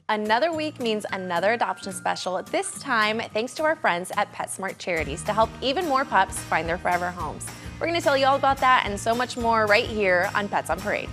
Another week means another adoption special, this time thanks to our friends at PetSmart Charities to help even more pups find their forever homes. We're going to tell you all about that and so much more right here on Pets on Parade.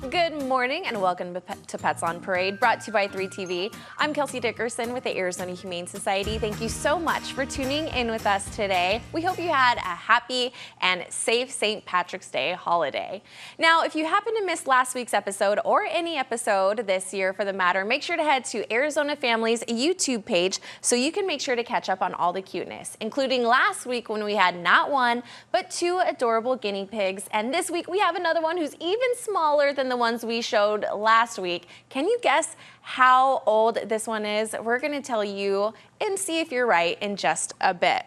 Good morning and welcome to Pets on Parade, brought to you by 3TV. I'm Kelsey Dickerson with the Arizona Humane Society. Thank you so much for tuning in with us today. We hope you had a happy and safe St. Patrick's Day holiday. Now, if you happen to miss last week's episode or any episode this year for the matter, make sure to head to Arizona Family's YouTube page so you can make sure to catch up on all the cuteness, including last week when we had not one, but two adorable guinea pigs. And this week we have another one who's even smaller than the ones we showed last week. Can you guess how old this one is? We're going to tell you and see if you're right in just a bit.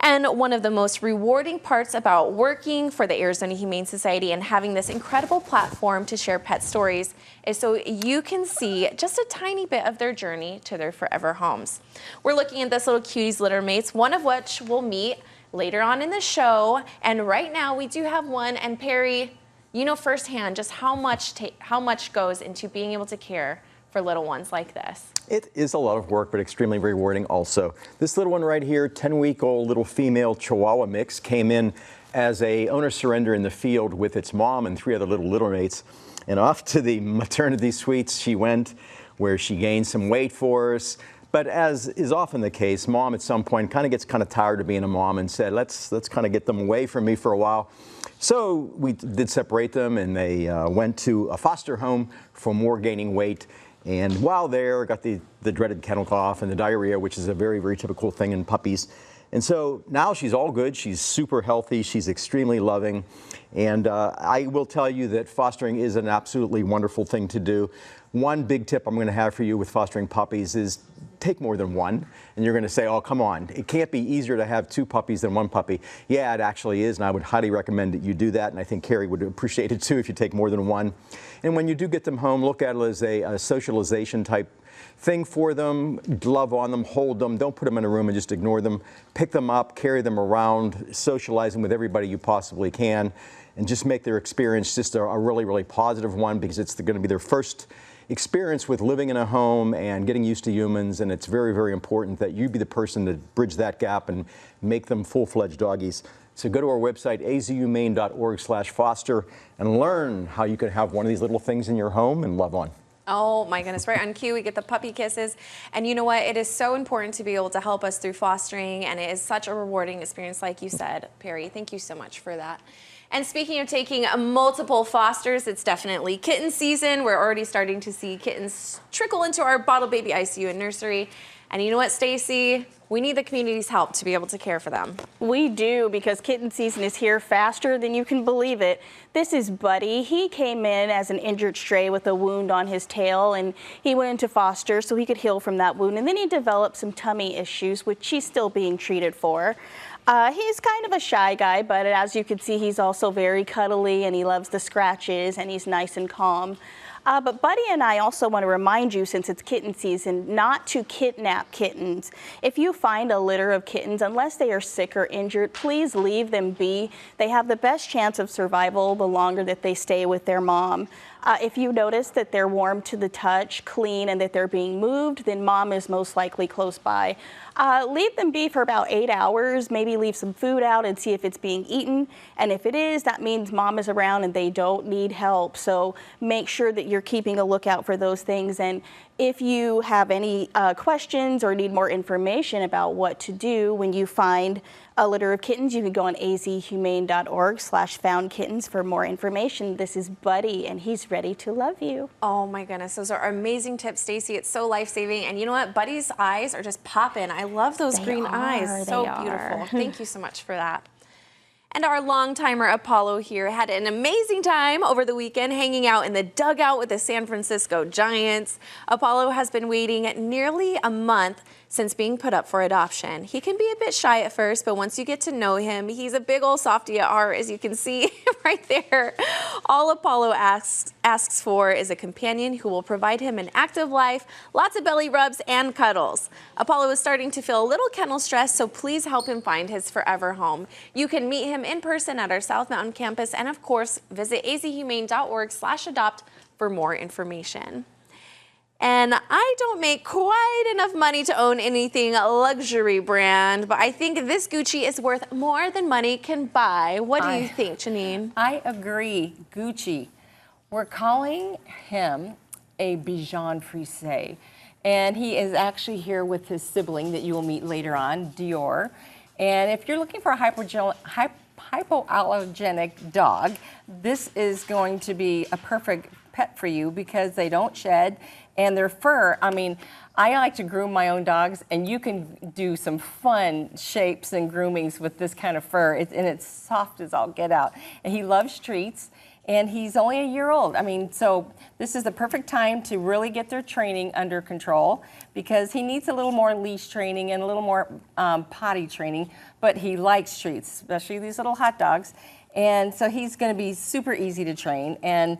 And one of the most rewarding parts about working for the Arizona Humane Society and having this incredible platform to share pet stories is so you can see just a tiny bit of their journey to their forever homes. We're looking at this little cutie's litter mates, one of which we'll meet later on in the show. And right now we do have one, and Perry, you know firsthand just how much goes into being able to care for little ones like this. It is a lot of work, but extremely rewarding also. This little one right here, 10-week-old little female Chihuahua mix, came in as a owner surrender in the field with its mom and three other little litter mates. And off to the maternity suites she went, where she gained some weight for us. But as is often the case, mom at some point kind of gets tired of being a mom and said, let's kind of get them away from me for a while. So we did separate them, and they went to a foster home for more gaining weight. And while there, got the dreaded kennel cough and the diarrhea, which is a very, very typical thing in puppies. And so now she's all good. She's super healthy. She's extremely loving. And I will tell you that fostering is an absolutely wonderful thing to do. One big tip I'm going to have for you with fostering puppies is take more than one. And you're going to say, oh, come on, it can't be easier to have two puppies than one puppy. Yeah, it actually is, and I would highly recommend that you do that. And I think Carrie would appreciate it too if you take more than one. And when you do get them home, look at it as a socialization type thing for them. Love on them, hold them, don't put them in a room and just ignore them. Pick them up, carry them around, socialize them with everybody you possibly can, and just make their experience just a really, really positive one, because it's going to be their first experience with living in a home and getting used to humans. And it's very, very important that you be the person to bridge that gap and make them full-fledged doggies. So go to our website, azhumane.org/foster, and learn how you can have one of these little things in your home and love on. Oh my goodness, right on cue, we get the puppy kisses. And you know what? It is so important to be able to help us through fostering, and it is such a rewarding experience, like you said, Perry. Thank you so much for that. And speaking of taking multiple fosters, it's definitely kitten season. We're already starting to see kittens trickle into our bottle baby ICU and nursery. And you know what, Stacy? We need the community's help to be able to care for them. We do, because kitten season is here faster than you can believe it. This is Buddy. He came in as an injured stray with a wound on his tail, and he went into foster so he could heal from that wound. And then he developed some tummy issues, which he's still being treated for. He's kind of a shy guy, but as you can see, he's also very cuddly, and he loves the scratches, and he's nice and calm. But Buddy and I also want to remind you, since it's kitten season, not to kidnap kittens. If you find a litter of kittens, unless they are sick or injured, please leave them be. They have the best chance of survival the longer that they stay with their mom. If you notice that they're warm to the touch, clean, and that they're being moved, then mom is most likely close by. Leave them be for about 8 hours, maybe leave some food out and see if it's being eaten. And if it is, that means mom is around and they don't need help. So make sure that you're keeping a lookout for those things. And if you have any questions or need more information about what to do when you find a litter of kittens, you can go on azhumane.org/foundkittens for more information. This is Buddy, and he's ready to love you. Oh my goodness, those are amazing tips, Stacy. It's so life-saving. And you know what? Buddy's eyes are just popping. I love those green eyes. So beautiful. Thank you so much for that. And our long-timer Apollo here had an amazing time over the weekend hanging out in the dugout with the San Francisco Giants. Apollo has been waiting nearly a month since being put up for adoption. He can be a bit shy at first, but once you get to know him, he's a big old softie at heart, as you can see right there. All Apollo asks for is a companion who will provide him an active life, lots of belly rubs and cuddles. Apollo is starting to feel a little kennel stress, so please help him find his forever home. You can meet him in person at our South Mountain campus, and of course, visit azhumane.org/adopt for more information. And I don't make quite enough money to own anything luxury brand, but I think this Gucci is worth more than money can buy. What do you think, Janine? I agree. Gucci. We're calling him a Bichon Frise, and he is actually here with his sibling that you will meet later on, Dior. And if you're looking for a hypoallergenic dog, this is going to be a perfect pet for you because they don't shed, and their fur, I mean, I like to groom my own dogs, and you can do some fun shapes and groomings with this kind of fur, and it's soft as all get out. And he loves treats, and he's only a year old. I mean, so this is the perfect time to really get their training under control because he needs a little more leash training and a little more potty training, but he likes treats, especially these little hot dogs. And so he's going to be super easy to train. And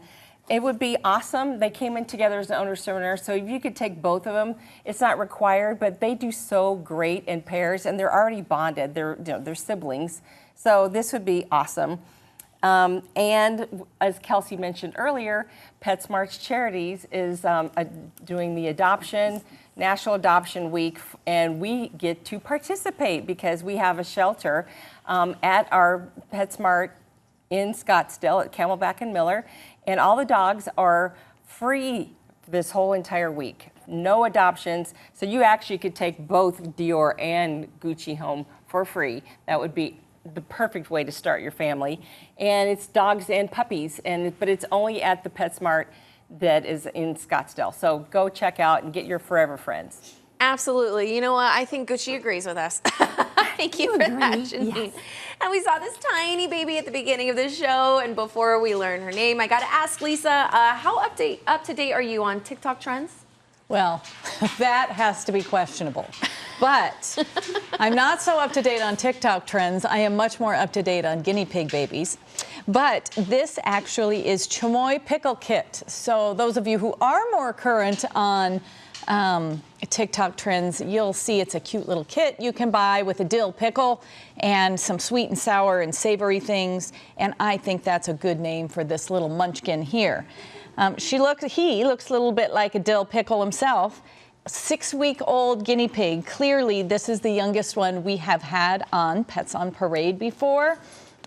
it would be awesome. They came in together as an owner surrender, so if you could take both of them, it's not required, but they do so great in pairs, and they're already bonded. They're siblings, so this would be awesome. And as Kelsey mentioned earlier, PetSmart's Charities is doing the National Adoption Week, and we get to participate because we have a shelter at our PetSmart in Scottsdale at Camelback and Miller, and all the dogs are free this whole entire week. No adoptions, so you actually could take both Dior and Gucci home for free. That would be the perfect way to start your family. And it's dogs and puppies, but it's only at the PetSmart that is in Scottsdale. So go check out and get your forever friends. Absolutely. You know what? I think Gucci agrees with us. Thank you for that, Janine. Yes. And we saw this tiny baby at the beginning of the show, and before we learn her name, I got to ask Lisa, how up to date are you on TikTok trends? Well, that has to be questionable. But I'm not so up to date on TikTok trends. I am much more up to date on guinea pig babies. But this actually is chamoy pickle kit. So those of you who are more current on TikTok trends, you'll see it's a cute little kit you can buy with a dill pickle and some sweet and sour and savory things. And I think that's a good name for this little munchkin here. He looks a little bit like a dill pickle himself. 6-week-old guinea pig. Clearly, this is the youngest one we have had on Pets on Parade before.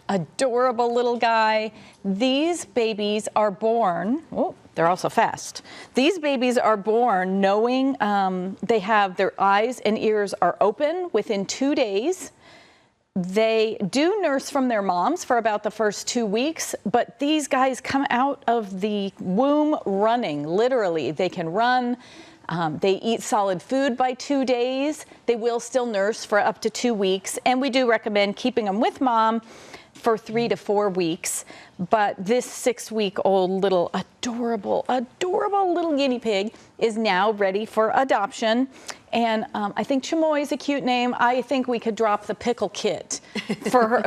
Adorable little guy. These babies are born, oh, they're also fast. These babies are born knowing they have their eyes and ears are open within 2 days. They do nurse from their moms for about the first 2 weeks, but these guys come out of the womb running, literally. They can run. They eat solid food by 2 days. They will still nurse for up to 2 weeks, and we do recommend keeping them with mom for 3 to 4 weeks. But this 6-week-old little adorable little guinea pig is now ready for adoption. And I think Chamoy is a cute name. I think we could drop the pickle kit for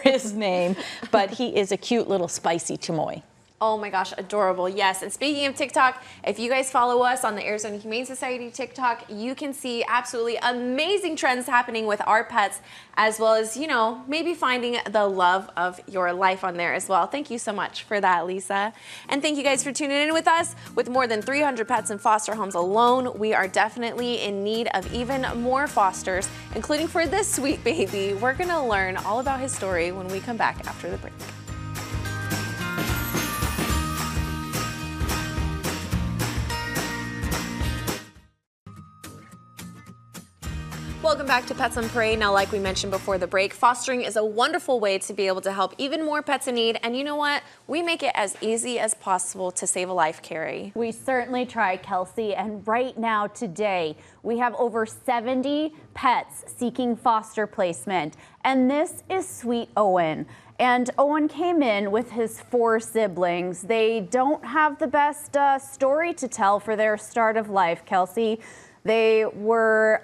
his name, but he is a cute little spicy Chamoy. Oh my gosh, adorable. Yes, and speaking of TikTok, if you guys follow us on the Arizona Humane Society TikTok, you can see absolutely amazing trends happening with our pets, as well as, you know, maybe finding the love of your life on there as well. Thank you so much for that, Lisa. And thank you guys for tuning in with us. With more than 300 pets in foster homes alone, we are definitely in need of even more fosters, including for this sweet baby. We're gonna learn all about his story when we come back after the break. welcome back to Pets on Parade. Now, like we mentioned before the break, fostering is a wonderful way to be able to help even more pets in need. And you know what? We make it as easy as possible to save a life, Carrie. We certainly try, Kelsey. And right now, today, we have over 70 pets seeking foster placement. And this is Sweet Owen. And Owen came in with his 4 siblings. They don't have the best story to tell for their start of life, Kelsey. They were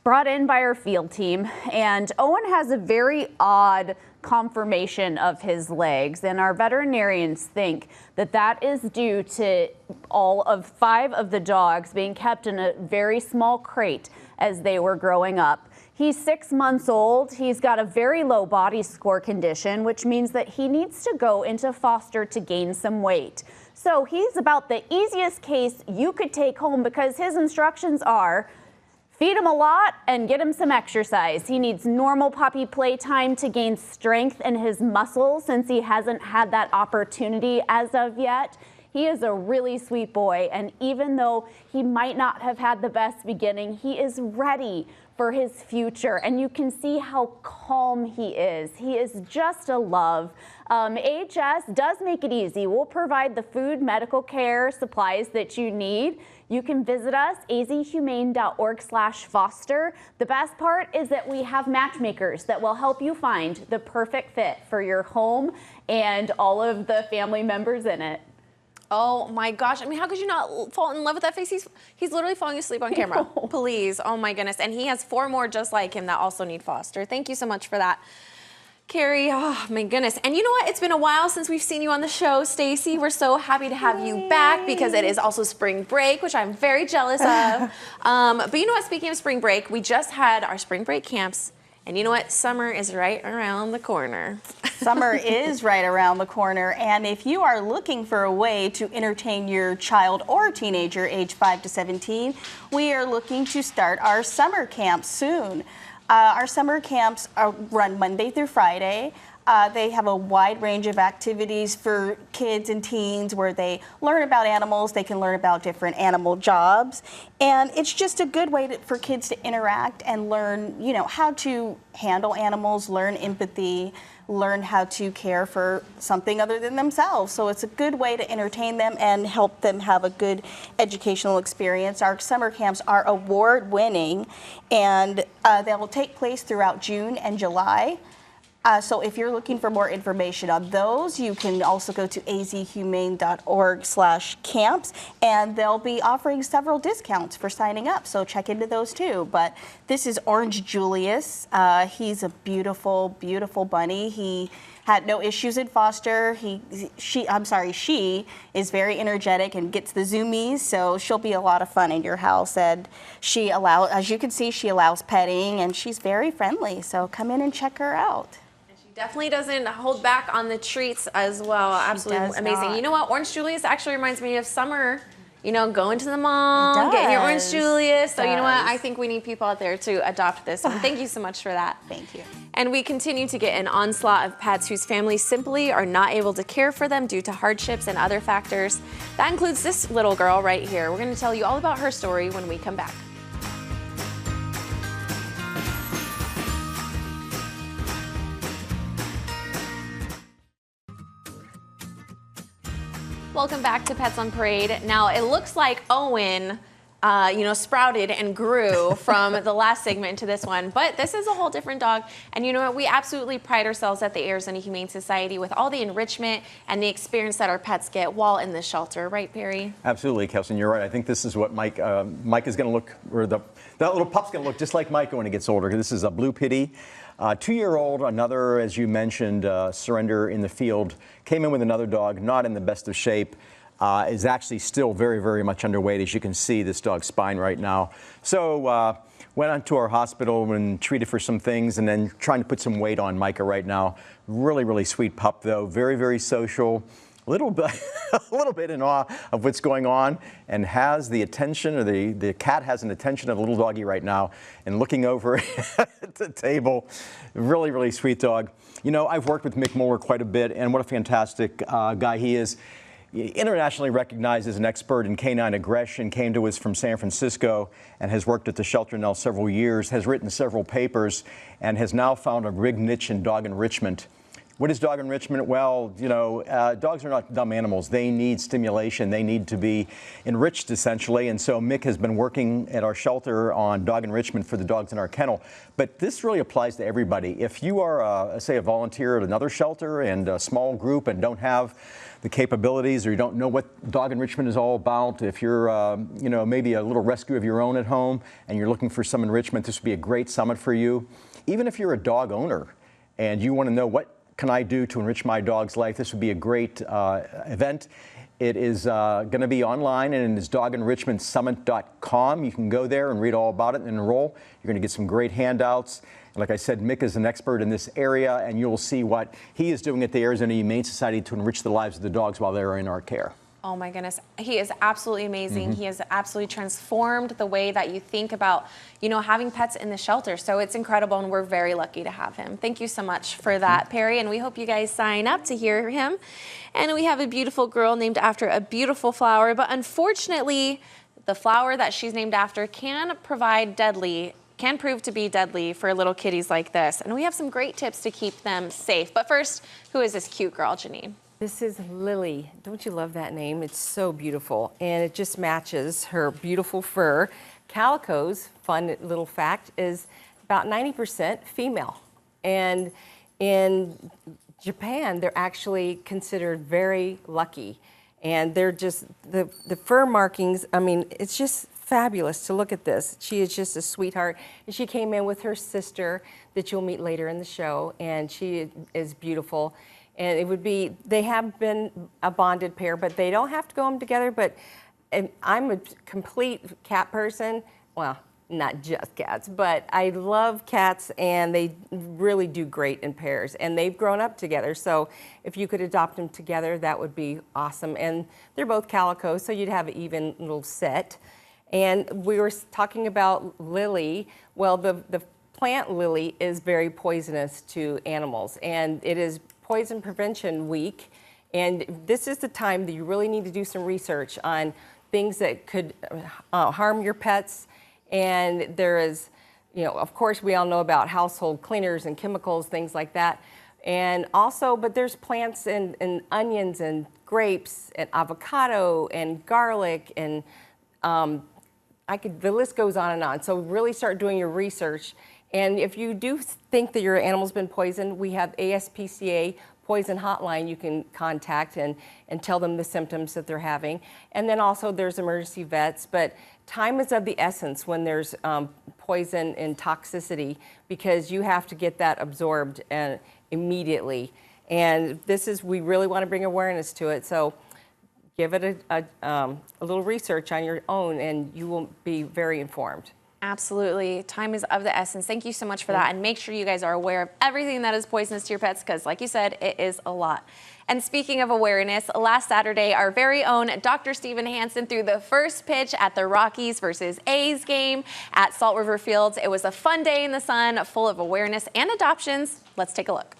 brought in by our field team, and Owen has a very odd conformation of his legs, and our veterinarians think that that is due to all of 5 of the dogs being kept in a very small crate as they were growing up. He's 6 months old. He's got a very low body score condition, which means that he needs to go into foster to gain some weight. So he's about the easiest case you could take home because his instructions are feed him a lot and get him some exercise. He needs normal puppy play time to gain strength in his muscles since he hasn't had that opportunity as of yet. He is a really sweet boy, and even though he might not have had the best beginning, he is ready for his future, and you can see how calm he is. He is just a love. AHS does make it easy. We'll provide the food, medical care, supplies that you need. You can visit us, azhumane.org/foster. The best part is that we have matchmakers that will help you find the perfect fit for your home and all of the family members in it. Oh my gosh. I mean, how could you not fall in love with that face? He's literally falling asleep on camera. Please. Oh my goodness. And he has 4 more just like him that also need foster. Thank you so much for that, Carrie. Oh my goodness. And you know what? It's been a while since we've seen you on the show, Stacy. We're so happy to have you back because it is also spring break, which I'm very jealous of. But you know what? Speaking of spring break, we just had our spring break camps. And you know what? Summer is right around the corner. Summer is right around the corner, and if you are looking for a way to entertain your child or teenager age 5 to 17, we are looking to start our summer camps soon. Our summer camps run Monday through Friday. They have a wide range of activities for kids and teens where they learn about animals, they can learn about different animal jobs, and it's just a good way for kids to interact and learn, you know, how to handle animals, learn empathy, learn how to care for something other than themselves. So it's a good way to entertain them and help them have a good educational experience. Our summer camps are award-winning, and they will take place throughout June and July. So if you're looking for more information on those, you can also go to azhumane.org/camps, and they'll be offering several discounts for signing up. So check into those too. But this is Orange Julius. He's a beautiful, beautiful bunny. He had no issues in foster. She is very energetic and gets the zoomies, so she'll be a lot of fun in your house. And as you can see, she allows petting, and she's very friendly. So come in and check her out. Definitely doesn't hold back on the treats as well. Absolutely amazing. Not. You know what? Orange Julius actually reminds me of summer. You know, going to the mall, getting your Orange Julius. So you know what? I think we need people out there to adopt this one. Thank you so much for that. Thank you. And we continue to get an onslaught of pets whose families simply are not able to care for them due to hardships and other factors. That includes this little girl right here. We're going to tell you all about her story when we come back. Welcome back to Pets on Parade. Now, it looks like Owen, sprouted and grew from the last segment to this one, but this is a whole different dog. And you know what? We absolutely pride ourselves at the Arizona Humane Society with all the enrichment and the experience that our pets get while in the shelter. Right, Perry? Absolutely, Kelsey, you're right. I think this is what Mike is going to look, or that little pup's going to look just like Micah when he gets older. This is a Blue Pitty. 2-year-old, another, as you mentioned, surrender in the field, came in with another dog, not in the best of shape, is actually still very, very much underweight. As you can see, this dog's spine right now. So went on to our hospital and treated for some things, and then trying to put some weight on Micah right now. Really, really sweet pup, though. Very, very social. A little bit in awe of what's going on, and has the attention, or the cat has an attention of the little doggy right now, and looking over at the table. Really, really sweet dog. You know, I've worked with Mick Moeller quite a bit, and what a fantastic guy he is. internationally recognized as an expert in canine aggression, came to us from San Francisco and has worked at the shelter now several years, has written several papers, and has now found a big niche in dog enrichment. What is dog enrichment? Well, you know, dogs are not dumb animals. They need stimulation. They need to be enriched, essentially. And so Mick has been working at our shelter on dog enrichment for the dogs in our kennel. But this really applies to everybody. If you are, say, a volunteer at another shelter and a small group and don't have the capabilities, or you don't know what dog enrichment is all about, if you're, you know, maybe a little rescue of your own at home and you're looking for some enrichment, this would be a great summit for you. Even if you're a dog owner and you want to know what can I do to enrich my dog's life, this would be a great event. It is going to be online, and it is dogenrichmentsummit.com. You can go there and read all about it and enroll. You're going to get some great handouts. And like I said, Mick is an expert in this area, and you'll see what he is doing at the Arizona Humane Society to enrich the lives of the dogs while they're in our care. Oh my goodness, he is absolutely amazing. He has absolutely transformed the way that you think about, you know, having pets in the shelter. So it's incredible, and we're very lucky to have him. Thank you so much for that, Perry, and we hope you guys sign up to hear him. And we have a beautiful girl named after a beautiful flower, but unfortunately, the flower that she's named after can prove to be deadly for little kitties like this. And we have some great tips to keep them safe. But first, who is this cute girl, Janine? This is Lily. Don't you love that name? It's so beautiful, and it just matches her beautiful fur. Calico's, fun little fact, is about 90% female. And in Japan, they're actually considered very lucky. And they're just, the fur markings, I mean, it's just fabulous to look at this. She is just a sweetheart. And she came in with her sister that you'll meet later in the show, and she is beautiful. And it would be, they have been a bonded pair, but they don't have to go home together. But I'm a complete cat person. Well, not just cats, but I love cats, and they really do great in pairs. And they've grown up together, so if you could adopt them together, that would be awesome. And they're both calico, so you'd have an even little set. And we were talking about lily. Well, the plant lily is very poisonous to animals, and it is Poison Prevention Week, and this is the time that you really need to do some research on things that could harm your pets. And there is, you know, of course, we all know about household cleaners and chemicals, things like that. And also, but there's plants and onions and grapes and avocado and garlic, and the list goes on and on. So really start doing your research. And if you do think that your animal's been poisoned, we have ASPCA poison hotline you can contact and tell them the symptoms that they're having. And then also there's emergency vets, but time is of the essence when there's poison and toxicity, because you have to get that absorbed immediately. And we really want to bring awareness to it. So give it a little research on your own, and you will be very informed. Absolutely. Time is of the essence. Thank you so much for that. And make sure you guys are aware of everything that is poisonous to your pets, because like you said, it is a lot. And speaking of awareness, last Saturday, our very own Dr. Steven Hansen threw the first pitch at the Rockies versus A's game at Salt River Fields. It was a fun day in the sun, full of awareness and adoptions. Let's take a look.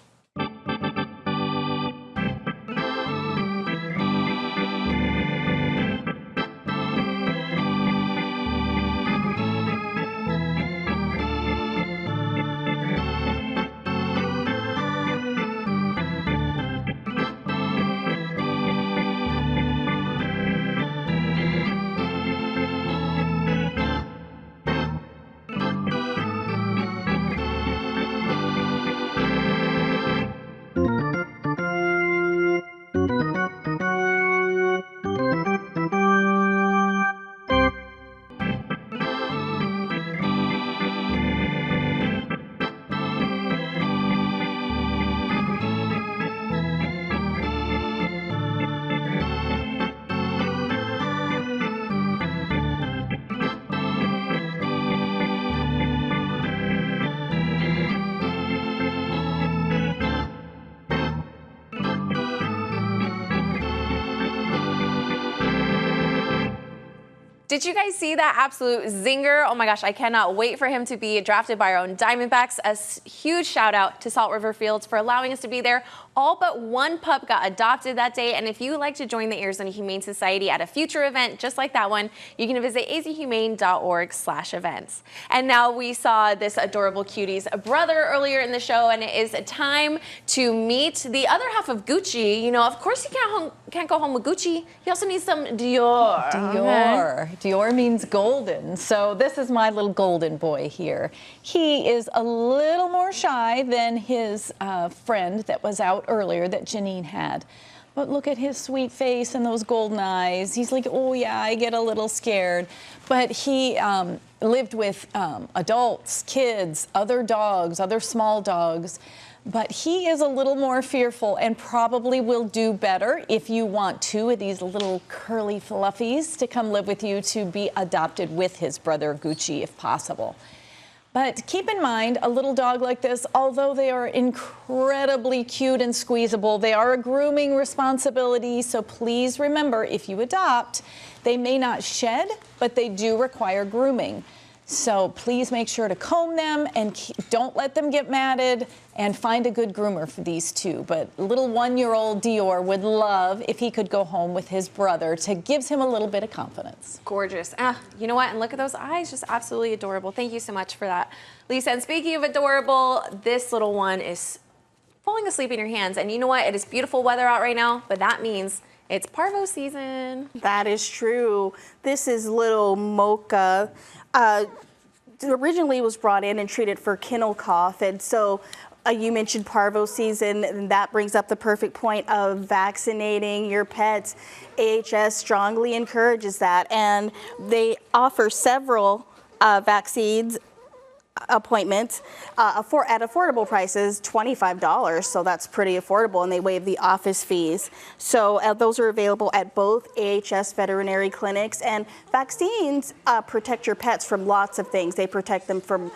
Did you guys see that absolute zinger? Oh my gosh, I cannot wait for him to be drafted by our own Diamondbacks. A huge shout out to Salt River Fields for allowing us to be there. All but one pup got adopted that day. And if you would like to join the Arizona Humane Society at a future event just like that one, you can visit azhumane.org/events. And now we saw this adorable cutie's brother earlier in the show, and it is time to meet the other half of Gucci. You know, of course you can't go home with Gucci. You also need some Dior. Dior. Dior means golden. So this is my little golden boy here. He is a little more shy than his friend that was out earlier that Janine had. But look at his sweet face and those golden eyes. He's like, oh yeah, I get a little scared. But he lived with adults, kids, other dogs, other small dogs. But he is a little more fearful and probably will do better if you want two of these little curly fluffies to come live with you, to be adopted with his brother Gucci if possible. But keep in mind, a little dog like this, although they are incredibly cute and squeezable, they are a grooming responsibility. So please remember, if you adopt, they may not shed, but they do require grooming. So please make sure to comb them and don't let them get matted, and find a good groomer for these two. But little 1-year-old Dior would love if he could go home with his brother. To gives him a little bit of confidence. Gorgeous. You know what? And look at those eyes, just absolutely adorable. Thank you so much for that, Lisa. And speaking of adorable, this little one is falling asleep in your hands. And you know what? It is beautiful weather out right now, but that means it's parvo season. That is true. This is little Mocha. Originally was brought in and treated for kennel cough, and so you mentioned parvo season, and that brings up the perfect point of vaccinating your pets. AHS strongly encourages that, and they offer several vaccines appointments at affordable prices, $25, so that's pretty affordable, and they waive the office fees. So those are available at both AHS veterinary clinics, and vaccines protect your pets from lots of things. They protect them from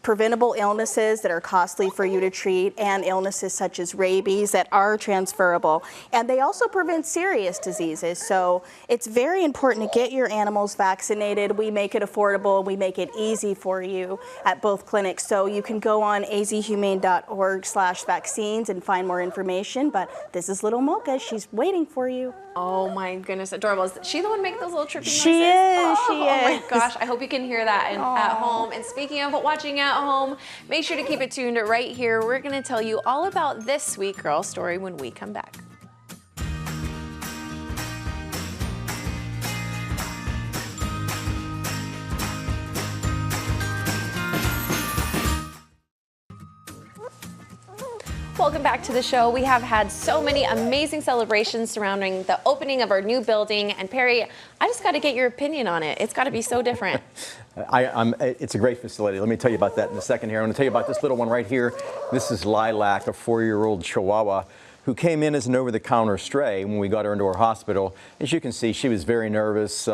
preventable illnesses that are costly for you to treat, and illnesses such as rabies that are transferable. And they also prevent serious diseases. So it's very important to get your animals vaccinated. We make it affordable. We make it easy for you at both clinics. So you can go on azhumane.org/vaccines and find more information. But this is little Mocha. She's waiting for you. Oh my goodness, adorable. Is she the one making those little trippy noises? She is. Oh my gosh, I hope you can hear that at home. And speaking of watching at home, make sure to keep it tuned right here. We're going to tell you all about this sweet girl story when we come back. Welcome back to the show. We have had so many amazing celebrations surrounding the opening of our new building. And Perry, I just got to get your opinion on it. It's got to be so different. It's a great facility. Let me tell you about that in a second here. I'm going to tell you about this little one right here. This is Lilac, a 4-year-old Chihuahua who came in as an over-the-counter stray when we got her into our hospital. As you can see, she was very nervous,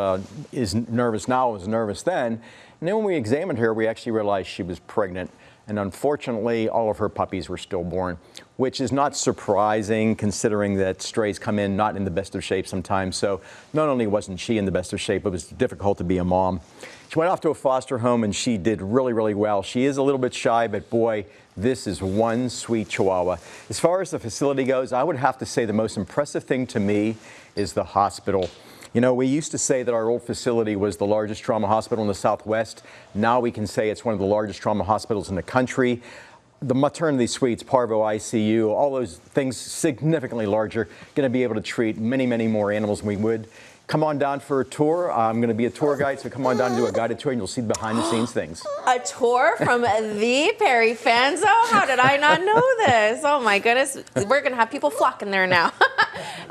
is nervous now, was nervous then. And then when we examined her, we actually realized she was pregnant. And unfortunately, all of her puppies were stillborn, which is not surprising considering that strays come in not in the best of shape sometimes. So not only wasn't she in the best of shape, it was difficult to be a mom. She went off to a foster home and she did really, really well. She is a little bit shy, but boy, this is one sweet Chihuahua. As far as the facility goes, I would have to say the most impressive thing to me is the hospital. You know, we used to say that our old facility was the largest trauma hospital in the Southwest. Now we can say it's one of the largest trauma hospitals in the country. The maternity suites, Parvo ICU, all those things significantly larger, going to be able to treat many, many more animals than we would. Come on down for a tour. I'm going to be a tour guide, so come on down and do a guided tour and you'll see behind the scenes things. A tour from the Perry Fanzo? How did I not know this? Oh my goodness. We're going to have people flocking there now.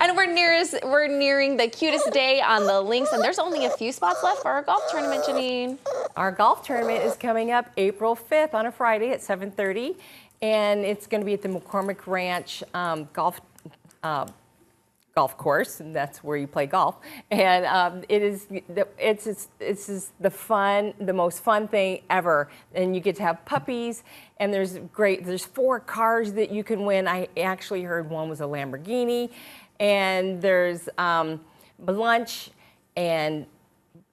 And we're nearing the cutest day on the links, and there's only a few spots left for our golf tournament, Janine. Our golf tournament is coming up April 5th on a Friday at 7:30, and it's going to be at the McCormick Ranch golf course, and that's where you play golf. And it's the most fun thing ever. And you get to have puppies, and there's 4 cars that you can win. I actually heard one was a Lamborghini, and there's lunch and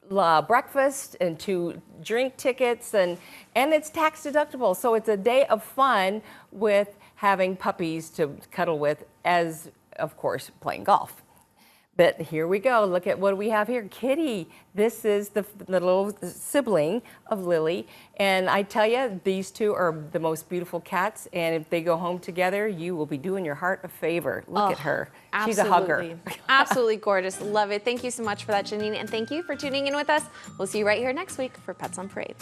breakfast and 2 drink tickets, and it's tax deductible. So it's a day of fun with having puppies to cuddle with, as of course playing golf. But here we go. Look at what we have here. Kitty. This is the little sibling of Lily. And I tell you, these two are the most beautiful cats. And if they go home together, you will be doing your heart a favor. Look at her. She's a hugger. Absolutely gorgeous. Love it. Thank you so much for that, Janine. And thank you for tuning in with us. We'll see you right here next week for Pets on Parade.